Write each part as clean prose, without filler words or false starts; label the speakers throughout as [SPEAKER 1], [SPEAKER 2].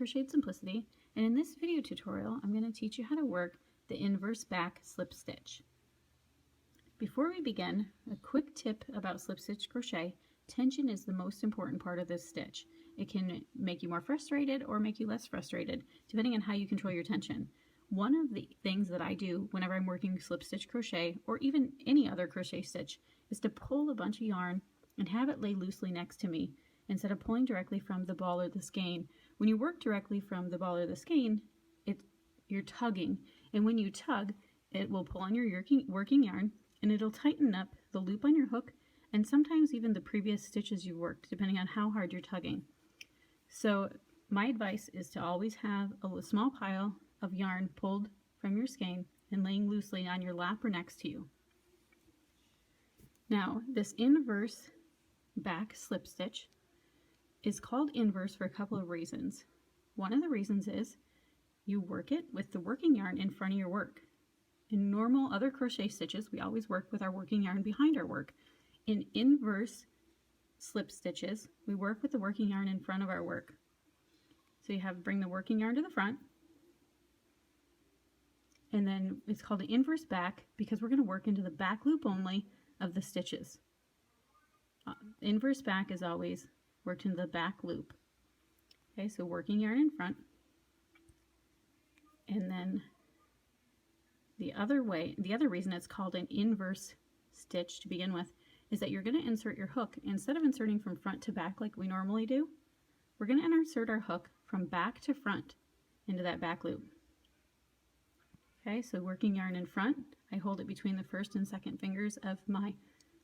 [SPEAKER 1] Crocheted Simplicity, and in this video tutorial I'm going to teach you how to work the inverse back slip stitch. Before we begin, a quick tip about slip stitch crochet: tension is the most important part of this stitch. It can make you more frustrated or make you less frustrated, depending on how you control your tension. One of the things that I do whenever I'm working slip stitch crochet, or even any other crochet stitch, is to pull a bunch of yarn and have it lay loosely next to me, instead of pulling directly from the ball or the skein. When you work directly from the ball or the skein, you're tugging, and when you tug, it will pull on your working yarn, and it'll tighten up the loop on your hook, and sometimes even the previous stitches you worked, depending on how hard you're tugging. So my advice is to always have a small pile of yarn pulled from your skein and laying loosely on your lap or next to you. Now, this inverse back slip stitch is called inverse for a couple of reasons. One of the reasons is you work it with the working yarn in front of your work. In normal other crochet stitches, we always work with our working yarn behind our work. In inverse slip stitches, we work with the working yarn in front of our work. So you bring the working yarn to the front, and then it's called an inverse back because we're going to work into the back loop only of the stitches. Inverse back is always worked into the back loop. Okay, so working yarn in front, and then the other reason it's called an inverse stitch to begin with is that you're going to insert your hook. Instead of inserting from front to back like we normally do, we're going to insert our hook from back to front into that back loop. Okay, so working yarn in front, I hold it between the first and second fingers of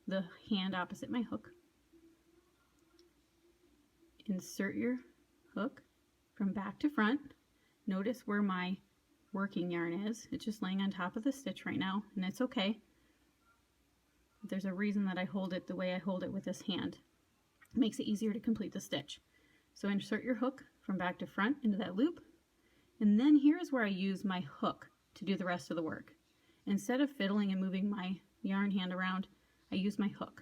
[SPEAKER 1] the hand opposite my hook. Insert your hook from back to front. Notice where my working yarn is. It's just laying on top of the stitch right now, and it's okay. There's a reason that I hold it the way I hold it with this hand. It makes it easier to complete the stitch. So insert your hook from back to front into that loop, and then here's where I use my hook to do the rest of the work. Instead of fiddling and moving my yarn hand around, I use my hook,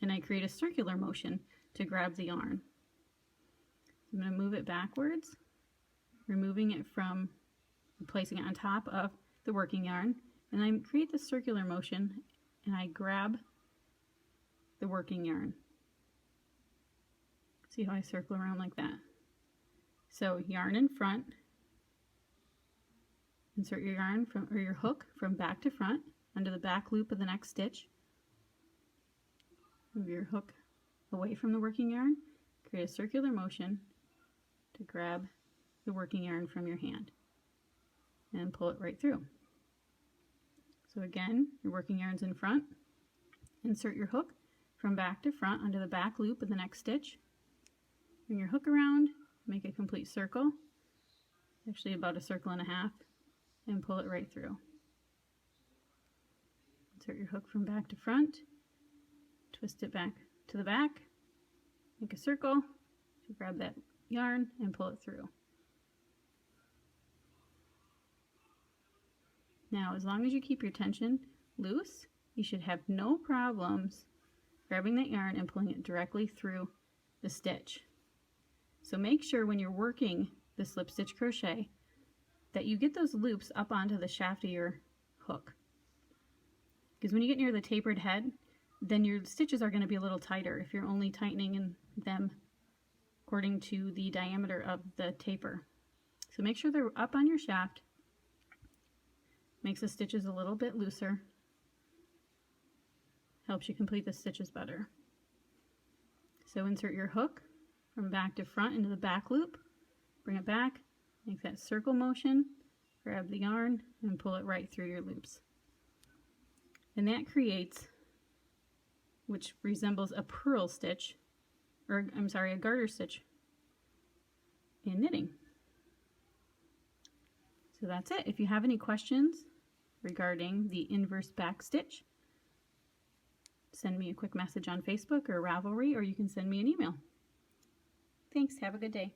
[SPEAKER 1] and I create a circular motion to grab the yarn. I'm going to move it backwards, removing it from, placing it on top of the working yarn, and I create this circular motion, and I grab the working yarn. See how I circle around like that? So yarn in front, insert your yarn or your hook from back to front under the back loop of the next stitch. Move your hook away from the working yarn, create a circular motion to grab the working yarn from your hand and pull it right through. So again, your working yarn's in front, insert your hook from back to front under the back loop of the next stitch, bring your hook around, make a complete circle, actually about a circle and a half, and pull it right through. Insert your hook from back to front, twist it back to the back, make a circle to grab that yarn and pull it through. Now, as long as you keep your tension loose, you should have no problems grabbing that yarn and pulling it directly through the stitch. So make sure when you're working the slip stitch crochet that you get those loops up onto the shaft of your hook. Because when you get near the tapered head, then your stitches are going to be a little tighter if you're only tightening them according to the diameter of the taper. So make sure they're up on your shaft. Makes the stitches a little bit looser. Helps you complete the stitches better. So insert your hook from back to front into the back loop. Bring it back, make that circle motion, grab the yarn, and pull it right through your loops. And that creates, which resembles a purl stitch, or I'm sorry, a garter stitch in knitting. So that's it. If you have any questions regarding the inverse back stitch, send me a quick message on Facebook or Ravelry, or you can send me an email. Thanks. Have a good day.